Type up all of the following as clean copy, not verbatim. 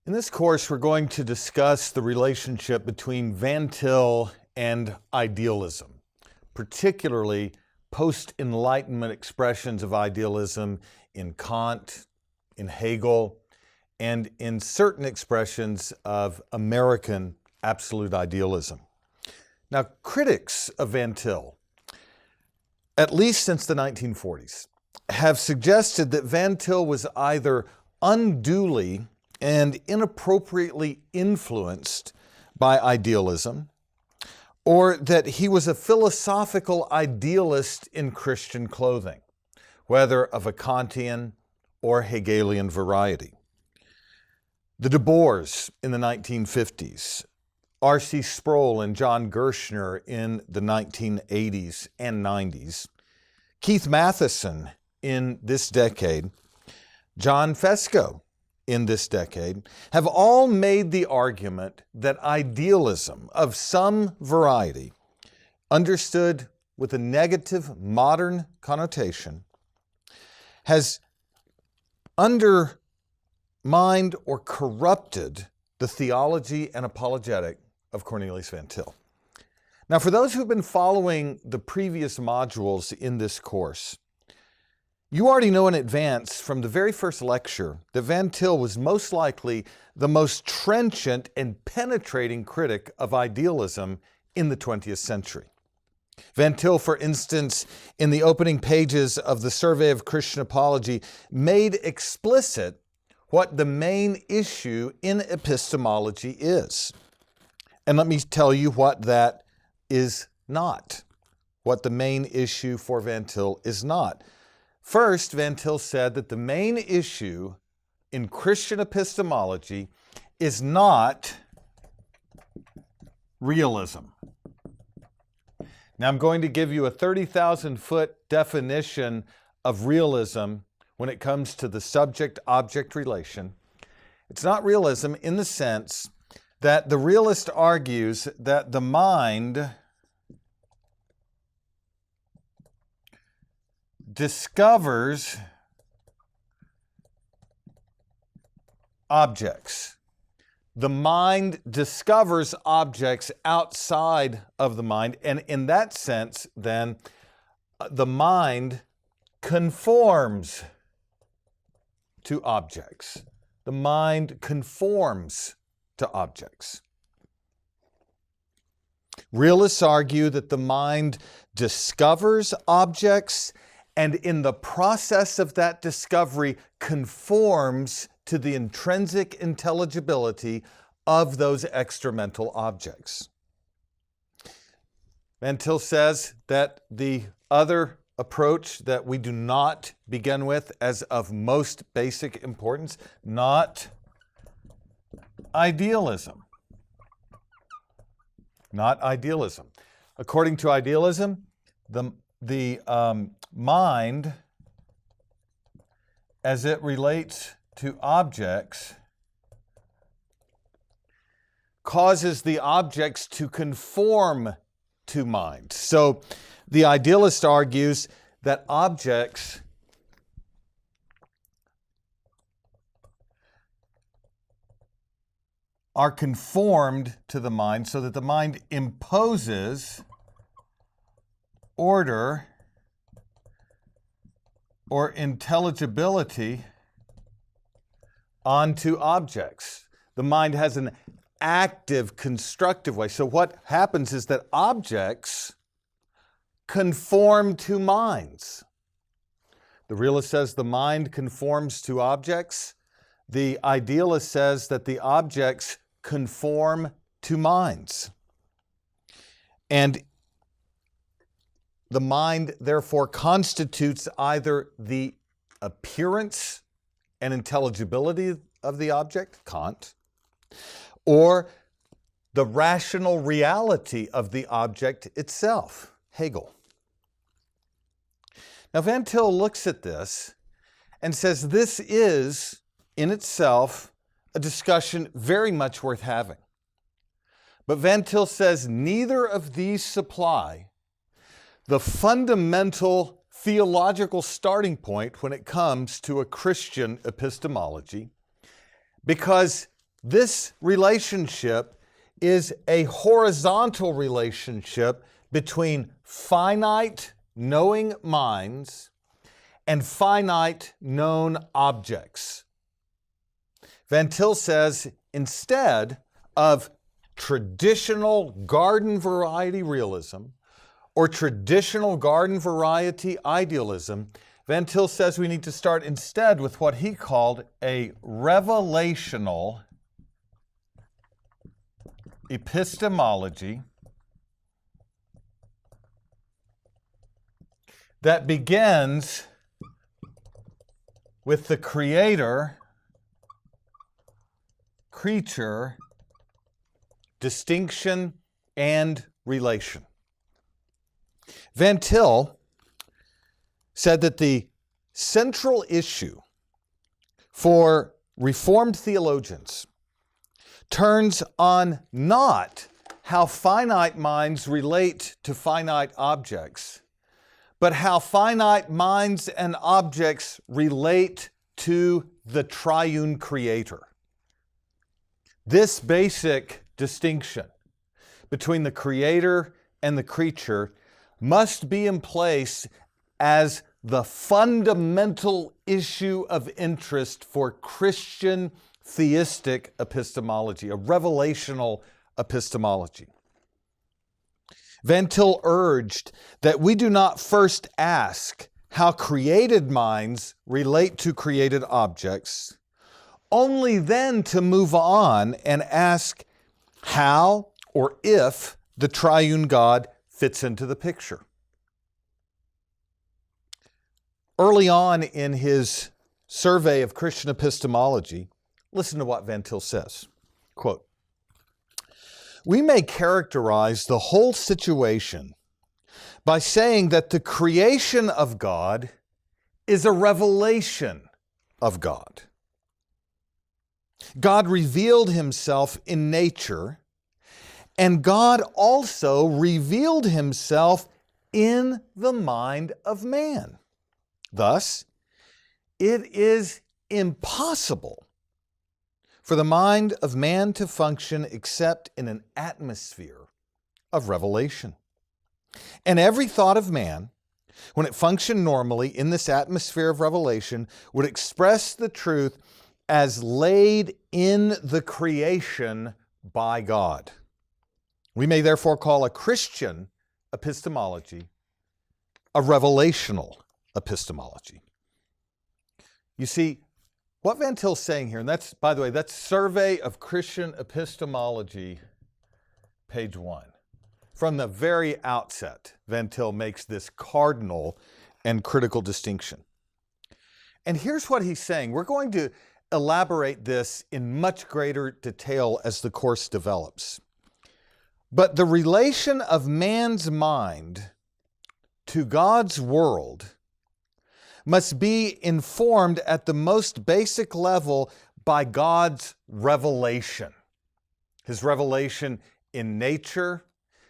In this course, we're going to discuss the relationship between Van Til and idealism, particularly post-Enlightenment expressions of idealism in Kant, in Hegel, and in certain expressions of American absolute idealism. Now, critics of Van Til, at least since the 1940s, have suggested that Van Til was either unduly and inappropriately influenced by idealism, or that he was a philosophical idealist in Christian clothing, whether of a Kantian or Hegelian variety. The Du Boers in the 1950s, R.C. Sproul and John Gershner in the 1980s and 90s, Keith Matheson in this decade, John Fesco in this decade, have all made the argument that idealism of some variety, understood with a negative modern connotation, has undermined or corrupted the theology and apologetic of Cornelius Van Til. Now, for those who've been following the previous modules in this course, you already know in advance from the very first lecture that Van Til was most likely the most trenchant and penetrating critic of idealism in the 20th century. Van Til, for instance, in the opening pages of the Survey of Christian Apology, made explicit what the main issue in epistemology is. And let me tell you what that is not, what the main issue for Van Til is not. First, Van Til said that the main issue in Christian epistemology is not realism. Now, I'm going to give you a 30,000-foot definition of realism when it comes to the subject-object relation. It's not realism in the sense that the realist argues that the mind discovers objects. The mind discovers objects outside of the mind, and in that sense, then, the mind conforms to objects. The mind conforms to objects. Realists argue that the mind discovers objects and in the process of that discovery conforms to the intrinsic intelligibility of those extramental objects. Van Til says that the other approach that we do not begin with as of most basic importance, not idealism. Not idealism. According to idealism, the mind, as it relates to objects, causes the objects to conform to mind. So the idealist argues that objects are conformed to the mind so that the mind imposes order or intelligibility onto objects. The mind has an active, constructive way. So what happens is that objects conform to minds. The realist says the mind conforms to objects. The idealist says that the objects conform to minds. And the mind, therefore, constitutes either the appearance and intelligibility of the object, Kant, or the rational reality of the object itself, Hegel. Now, Van Til looks at this and says this is, in itself, a discussion very much worth having. But Van Til says neither of these supply the fundamental theological starting point when it comes to a Christian epistemology, because This relationship is a horizontal relationship between finite knowing minds and finite known objects. Van Til says, instead of traditional garden variety realism or traditional garden variety idealism, Van Til says we need to start instead with what he called a revelational epistemology that begins with the creator, creature, distinction, and relation. Van Til said that the central issue for Reformed theologians turns on not how finite minds relate to finite objects, but how finite minds and objects relate to the triune creator. This basic distinction between the creator and the creature must be in place as the fundamental issue of interest for Christian theistic epistemology, a revelational epistemology. Van Til urged that we do not first ask how created minds relate to created objects, only then to move on and ask how or if the triune God fits into the picture. Early on in his survey of Christian epistemology, listen to what Van Til says. Quote, "We may characterize the whole situation by saying that the creation of God is a revelation of God. God revealed himself in nature, and God also revealed himself in the mind of man. Thus, it is impossible for the mind of man to function except in an atmosphere of revelation. And every thought of man, when it functioned normally in this atmosphere of revelation, would express the truth as laid in the creation by God. We may therefore call a Christian epistemology a revelational epistemology." You see, what Van Til's saying here, and that's, by the way, that's Survey of Christian Epistemology, page 1. From the very outset, Van Til makes this cardinal and critical distinction. And here's what he's saying. We're going to elaborate this in much greater detail as the course develops. But the relation of man's mind to God's world must be informed at the most basic level by God's revelation. His revelation in nature,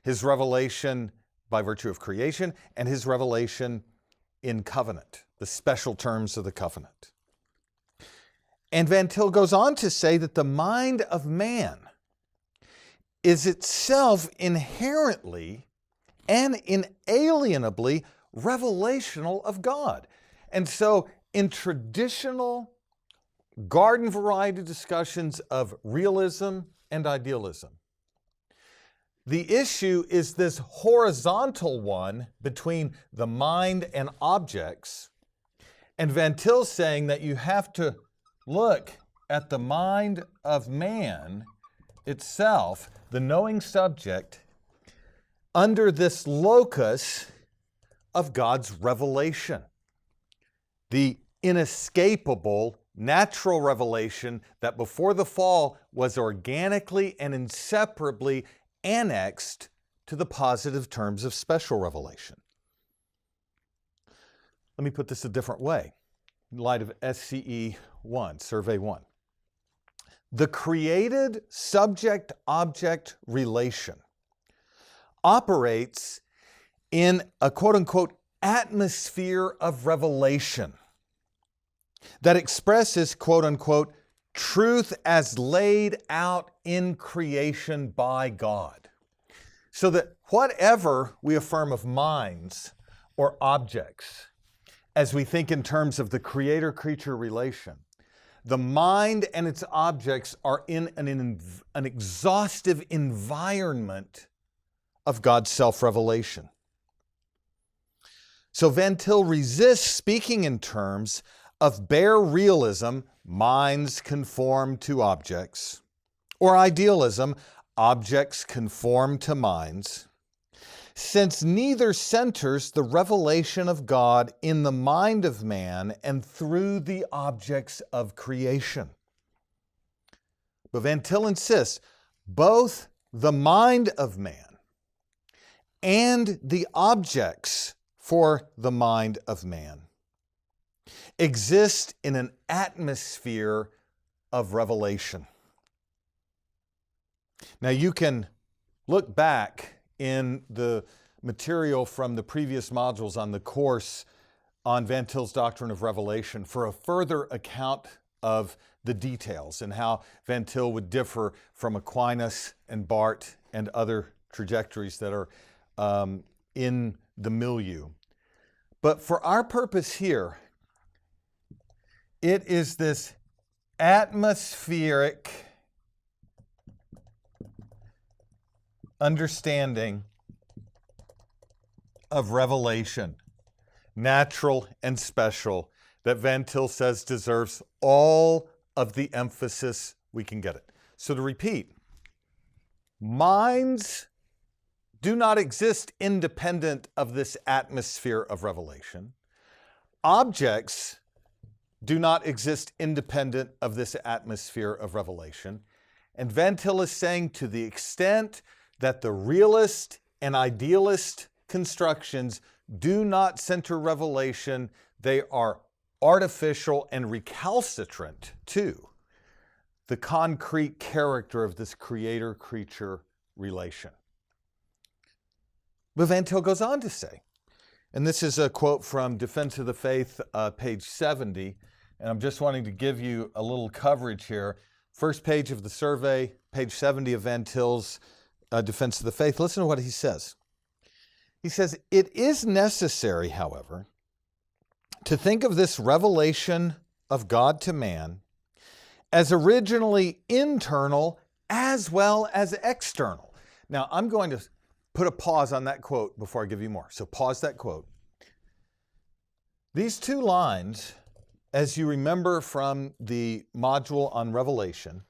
his revelation by virtue of creation, and his revelation in covenant, the special terms of the covenant. And Van Til goes on to say that the mind of man is itself inherently and inalienably revelational of God. And so in traditional garden variety discussions of realism and idealism, the issue is this horizontal one between the mind and objects. And Van Til's saying that you have to look at the mind of man itself, the knowing subject, under this locus of God's revelation. The inescapable natural revelation that before the fall was organically and inseparably annexed to the positive terms of special revelation. Let me put this a different way in light of SCE 1, Survey 1. The created subject-object relation operates in a quote-unquote atmosphere of revelation that expresses quote-unquote truth as laid out in creation by God. So that whatever we affirm of minds or objects, as we think in terms of the creator-creature relation, the mind and its objects are in an exhaustive environment of God's self-revelation. So Van Til resists speaking in terms of bare realism, minds conform to objects, or idealism, objects conform to minds, since neither centers the revelation of God in the mind of man and through the objects of creation. But Van Til insists both the mind of man and the objects for the mind of man exist in an atmosphere of revelation. Now you can look back in the material from the previous modules on the course on Van Til's doctrine of revelation for a further account of the details and how Van Til would differ from Aquinas and Barth and other trajectories that are in the milieu. But for our purpose here, it is this atmospheric understanding of revelation, natural and special, that Van Til says deserves all of the emphasis we can get it. So to repeat, minds do not exist independent of this atmosphere of revelation. Objects do not exist independent of this atmosphere of revelation. And Van Til is saying to the extent that the realist and idealist constructions do not center revelation, they are artificial and recalcitrant to the concrete character of this creator-creature relation. But Van Til goes on to say, and this is a quote from Defense of the Faith, page 70, and I'm just wanting to give you a little coverage here. First page of the survey, page 70 of Van Til's Defense of the Faith. Listen to what he says. He says, "It is necessary, however, to think of this revelation of God to man as originally internal as well as external." Now, I'm going to put a pause on that quote before I give you more. So pause that quote. These two lines, as you remember from the module on Revelation,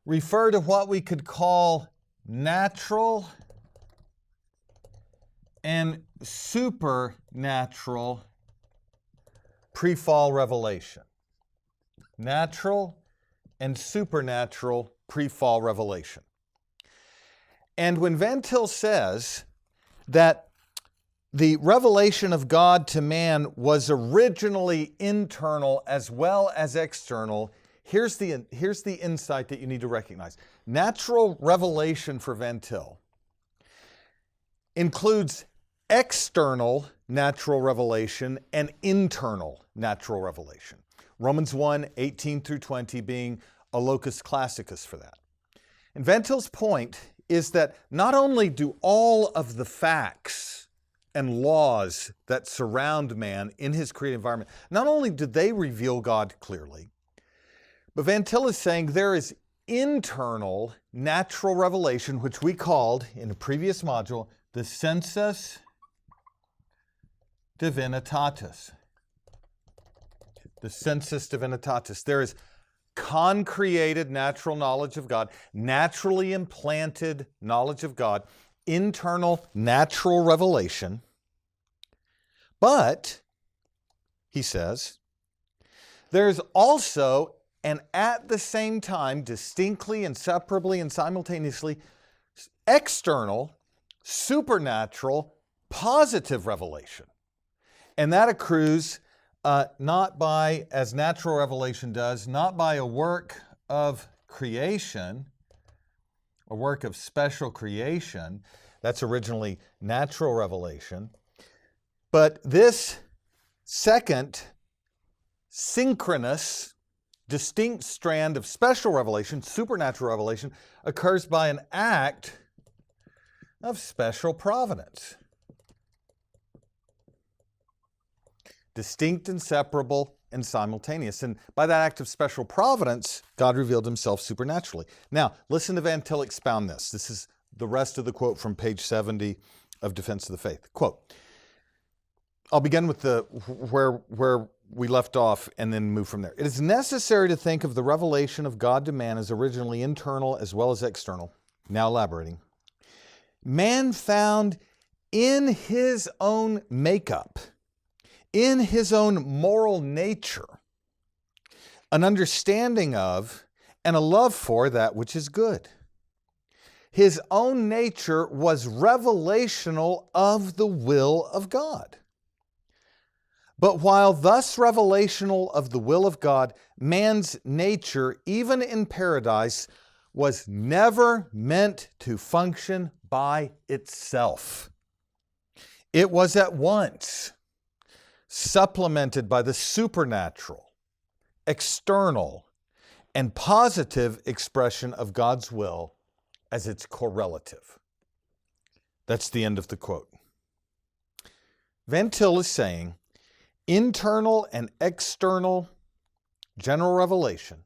refer to what we could call natural and supernatural pre-fall revelation. Natural and supernatural pre-fall revelation. And when Van Til says that the revelation of God to man was originally internal as well as external, here's the insight that you need to recognize. Natural revelation for Van Til includes external natural revelation and internal natural revelation. Romans 1, 18 through 20 being a locus classicus for that. And Van Til's point is that not only do all of the facts and laws that surround man in his created environment, not only do they reveal God clearly, but Van Til is saying there is internal natural revelation, which we called in a previous module the sensus divinitatis. The sensus divinitatis. There is concreated natural knowledge of God, naturally implanted knowledge of God, internal natural revelation. But, he says, there's also, and at the same time, distinctly, inseparably, and simultaneously, external, supernatural, positive revelation. And that accrues not by, as natural revelation does, not by a work of creation, a work of special creation. That's originally natural revelation. But this second synchronous distinct strand of special revelation, supernatural revelation, occurs by an act of special providence. Distinct, inseparable, and simultaneous. And by that act of special providence, God revealed himself supernaturally. Now, listen to Van Til expound this. This is the rest of the quote from page 70 of Defense of the Faith. Quote, I'll begin with where we left off and then move from there. It is necessary to think of the revelation of God to man as originally internal as well as external. Now elaborating. Man found in his own makeup, in his own moral nature, an understanding of and a love for that which is good. His own nature was revelational of the will of God. But while thus revelational of the will of God, man's nature, even in paradise, was never meant to function by itself. It was at once supplemented by the supernatural, external, and positive expression of God's will as its correlative. That's the end of the quote. Van Til is saying, internal and external general revelation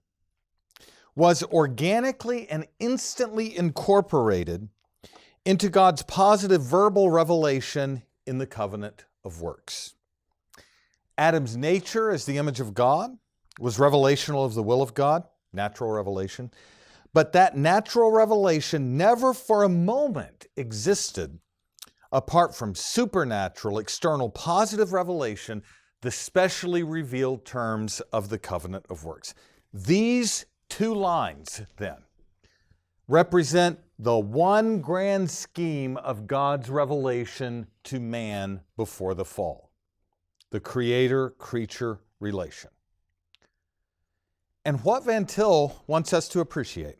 was organically and instantly incorporated into God's positive verbal revelation in the covenant of works. Adam's nature as the image of God was revelational of the will of God, natural revelation, but that natural revelation never for a moment existed apart from supernatural, external, positive revelation, the specially revealed terms of the covenant of works. These two lines, then, represent the one grand scheme of God's revelation to man before the fall, the creator-creature relation. And what Van Til wants us to appreciate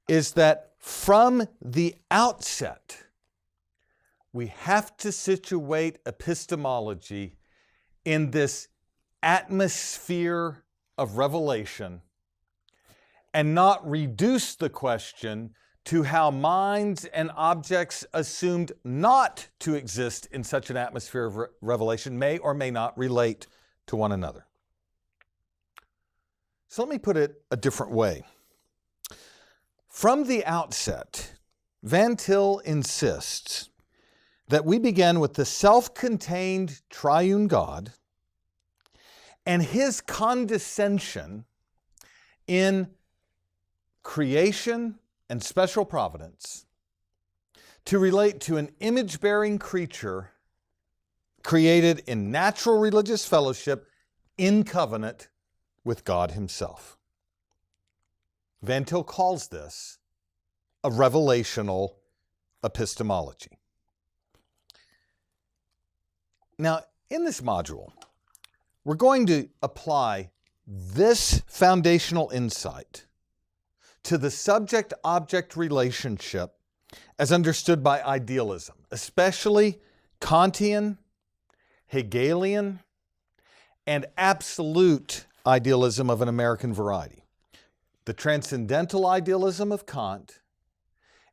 is that from the outset, we have to situate epistemology in this atmosphere of revelation and not reduce the question to how minds and objects assumed not to exist in such an atmosphere of revelation may or may not relate to one another. So let me put it a different way. From the outset, Van Til insists that we begin with the self-contained triune God and his condescension in creation and special providence to relate to an image-bearing creature created in natural religious fellowship in covenant with God himself. Van Til calls this a revelational epistemology. Now, in this module, we're going to apply this foundational insight to the subject-object relationship as understood by idealism, especially Kantian, Hegelian, and absolute idealism of an American variety. The transcendental idealism of Kant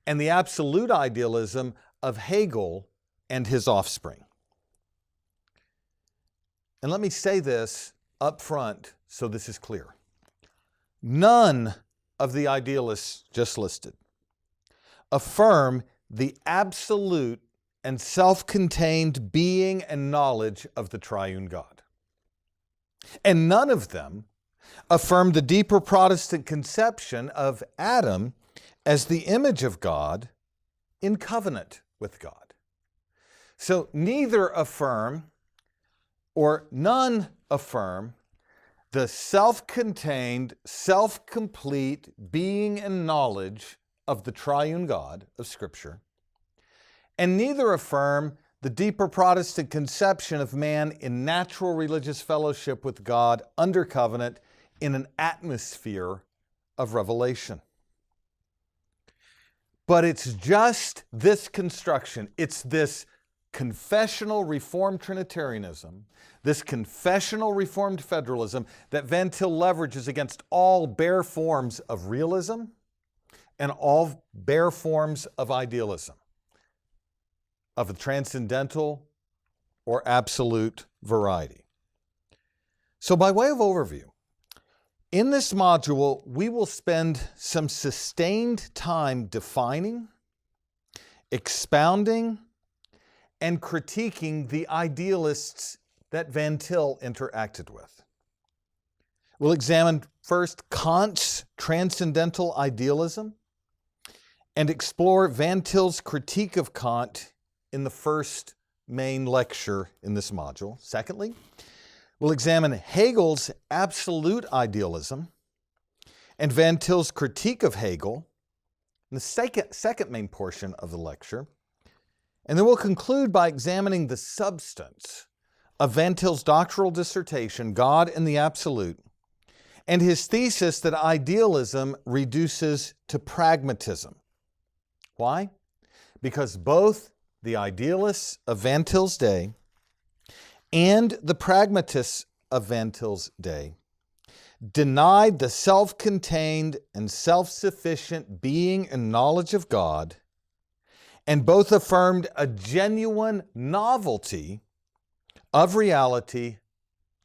and the absolute idealism of Hegel and his offspring. And let me say this up front so this is clear. None of the idealists just listed affirm the absolute and self-contained being and knowledge of the triune God. And none of them affirm the deeper Protestant conception of Adam as the image of God in covenant with God. So neither affirm or none affirm the self-contained, self-complete being and knowledge of the triune God of Scripture, and neither affirm the deeper Protestant conception of man in natural religious fellowship with God under covenant in an atmosphere of revelation. But it's just this construction, it's this confessional Reformed Trinitarianism, this confessional Reformed federalism that Van Til leverages against all bare forms of realism and all bare forms of idealism, of a transcendental or absolute variety. So by way of overview, in this module, we will spend some sustained time defining, expounding, and critiquing the idealists that Van Til interacted with. We'll examine first Kant's transcendental idealism and explore Van Til's critique of Kant in the first main lecture in this module. Secondly, we'll examine Hegel's absolute idealism and Van Til's critique of Hegel in the second main portion of the lecture. And then we'll conclude by examining the substance of Van Til's doctoral dissertation, God and the Absolute, and his thesis that idealism reduces to pragmatism. Why? Because both the idealists of Van Til's day and the pragmatists of Van Til's day denied the self-contained and self-sufficient being and knowledge of God, and both affirmed a genuine novelty of reality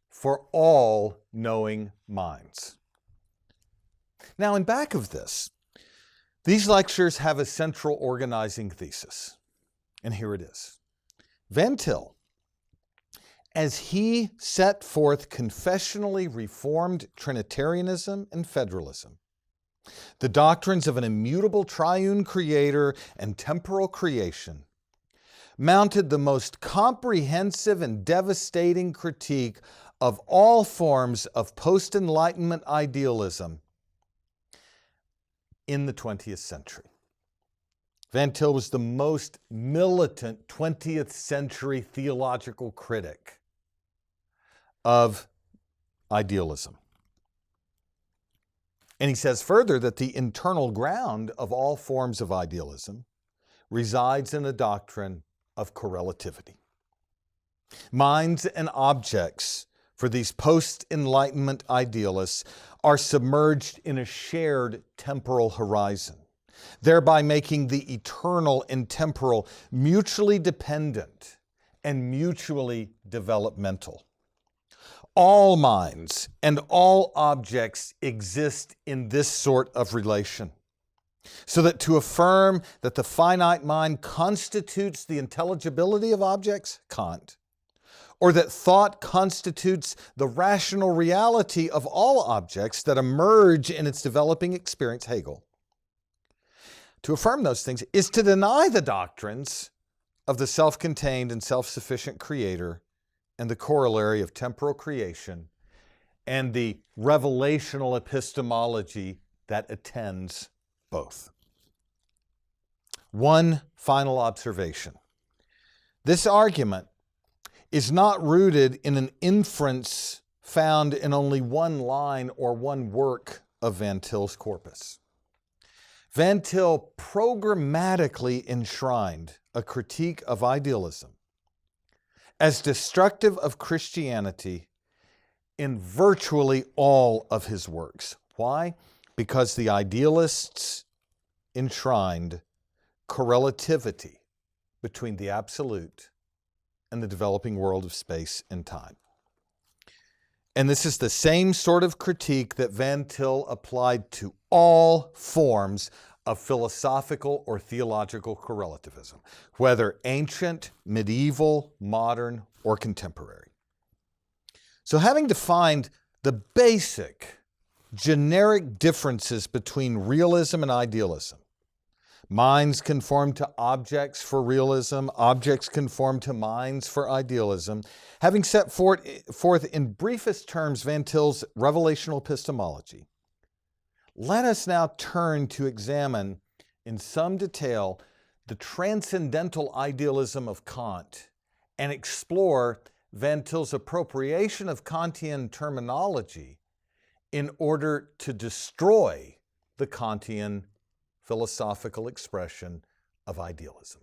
for all knowing minds. Now, in back of this, these lectures have a central organizing thesis, and here it is. Van Til, as he set forth confessionally reformed Trinitarianism and federalism, the doctrines of an immutable triune creator and temporal creation, mounted the most comprehensive and devastating critique of all forms of post-Enlightenment idealism in the 20th century. Van Til was the most militant 20th century theological critic of idealism. And he says further that the internal ground of all forms of idealism resides in a doctrine of correlativity. Minds and objects for these post-Enlightenment idealists are submerged in a shared temporal horizon, thereby making the eternal and temporal mutually dependent and mutually developmental. All minds and all objects exist in this sort of relation, so that to affirm that the finite mind constitutes the intelligibility of objects, Kant, or that thought constitutes the rational reality of all objects that emerge in its developing experience, Hegel, to affirm those things is to deny the doctrines of the self-contained and self-sufficient creator and the corollary of temporal creation and the revelational epistemology that attends both. One final observation. This argument is not rooted in an inference found in only one line or one work of Van Til's corpus. Van Til programmatically enshrined a critique of idealism as destructive of Christianity in virtually all of his works. Why? Because the idealists enshrined correlativity between the absolute and the developing world of space and time. And this is the same sort of critique that Van Til applied to all forms of philosophical or theological correlativism, whether ancient, medieval, modern, or contemporary. So having defined the basic, generic differences between realism and idealism, minds conform to objects for realism, objects conform to minds for idealism, having set forth in briefest terms Van Til's Revelational Epistemology, let us now turn to examine in some detail the transcendental idealism of Kant and explore Van Til's appropriation of Kantian terminology in order to destroy the Kantian philosophical expression of idealism.